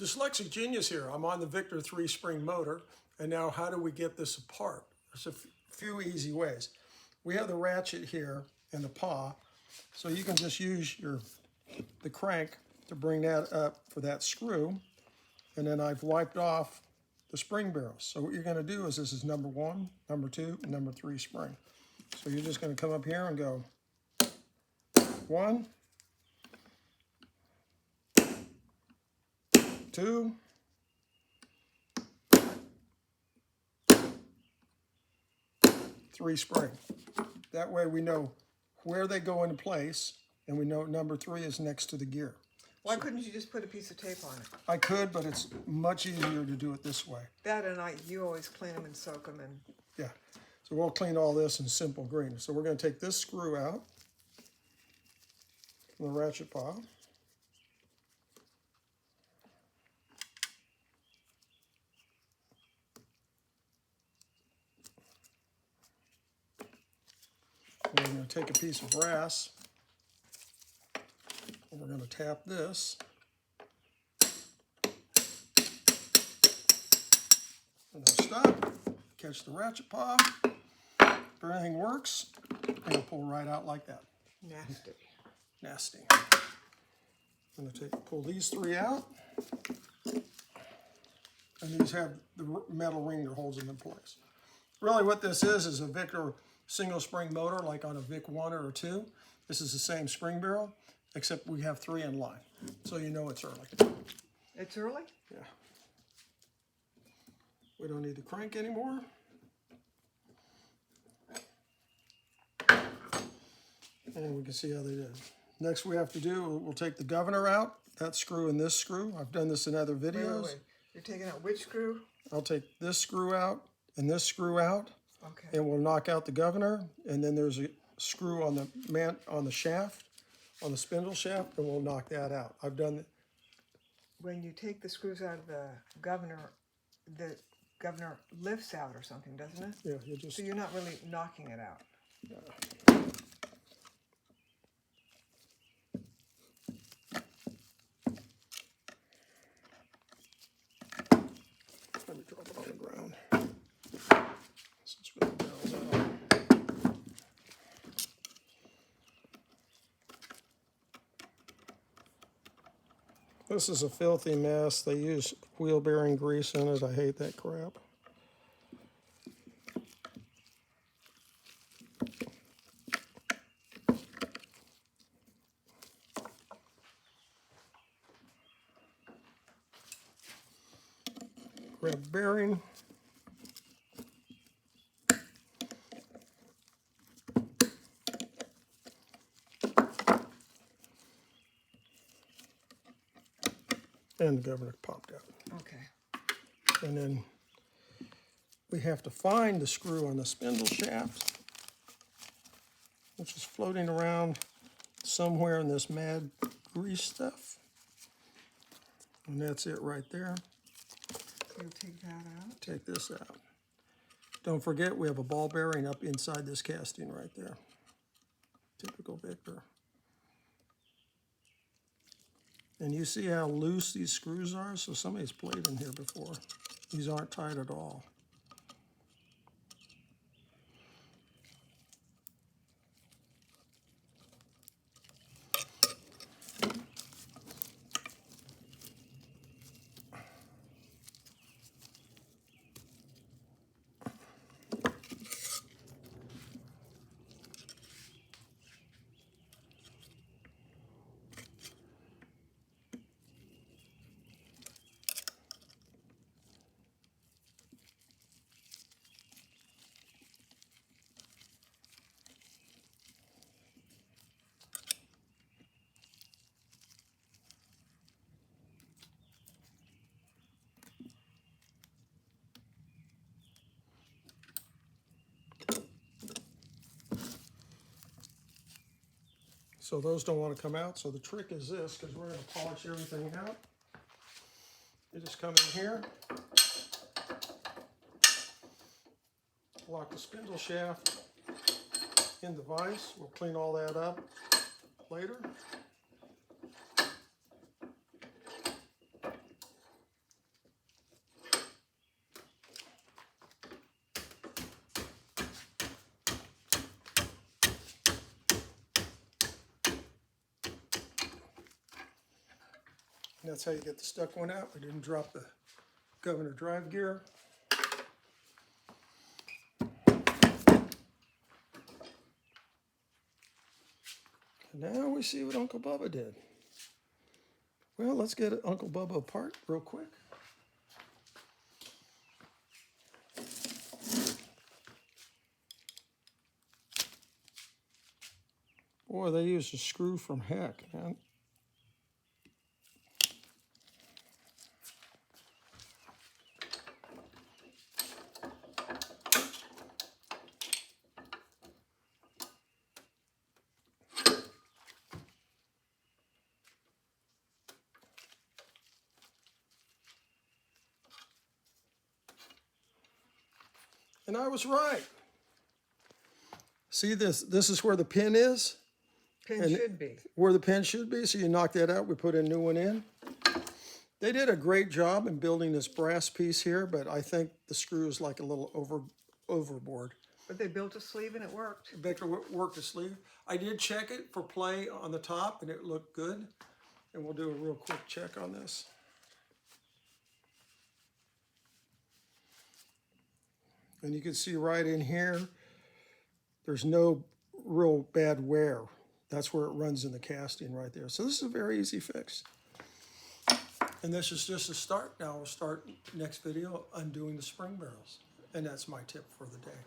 Dyslexic Genius here. I'm on the VV-XIV spring motor, and now how do we get this apart? There's a few easy ways. We have the ratchet here and the paw, so you can just use the crank to bring that up for that screw, and then I've wiped off the spring barrels. So what you're going to do is this is number 1, number 2, and number 3 spring. So you're just going to come up here and go 1, 2, 3 spring. That way we know where they go into place, and we know number 3 is next to the gear. Why couldn't you just put a piece of tape on it? I could, but it's much easier to do it this way. That and you always clean them and soak them in. Yeah, so we'll clean all this in simple green. So we're going to take this screw out from the ratchet paw. We're going to take a piece of brass, and we're going to tap this. And then stop, catch the ratchet paw. If everything works, it'll pull right out like that. Nasty. Nasty. I'm going to pull these 3 out. And these have the metal ring that holds them in place. Really what this is a Victor single spring motor like on a VV-1 or a 2. This is the same spring barrel, except we have 3 in line. So you know it's early. It's early? Yeah. We don't need the crank anymore. And we can see how they did. Next we have to do, we'll take the governor out, that screw and this screw. I've done this in other videos. Wait. You're taking out which screw? I'll take this screw out and this screw out. Okay. And we'll knock out the governor, and then there's a screw on the shaft, on the spindle shaft, and we'll knock that out. I've done it. When you take the screws out of the governor lifts out or something, doesn't it? Yeah, you just. So you're not really knocking it out. Let me drop it on the ground. Since we have the barrels out. This is a filthy mess. They use wheel bearing grease in it. I hate that crap. Grab bearing. And the governor popped out. Okay. And then we have to find the screw on the spindle shaft, which is floating around somewhere in this mad grease stuff. And that's it right there. So you'll take that out? Take this out. Don't forget we have a ball bearing up inside this casting right there. Typical Victor. And you see how loose these screws are? So somebody's played in here before. These aren't tight at all. So those don't want to come out. So the trick is this, because we're going to polish everything out. You just come in here, lock the spindle shaft in the vise. We'll clean all that up later. That's how you get the stuck one out. We didn't drop the governor drive gear. And now we see what Uncle Bubba did. Well, let's get Uncle Bubba apart real quick. Boy, they used a screw from heck, man. And I was right. See this? This is where the pin is. Pin And should be. where the pin should be. So you knock that out. We put a new one in. They did a great job in building this brass piece here, but I think the screw is like a little overboard. But they built a sleeve and it worked. Victor worked the sleeve. I did check it for play on the top, and it looked good. And we'll do a real quick check on this. And you can see right in here, there's no real bad wear. That's where it runs in the casting right there. So this is a very easy fix. And this is just a start. Now we'll start next video undoing the spring barrels. And that's my tip for the day.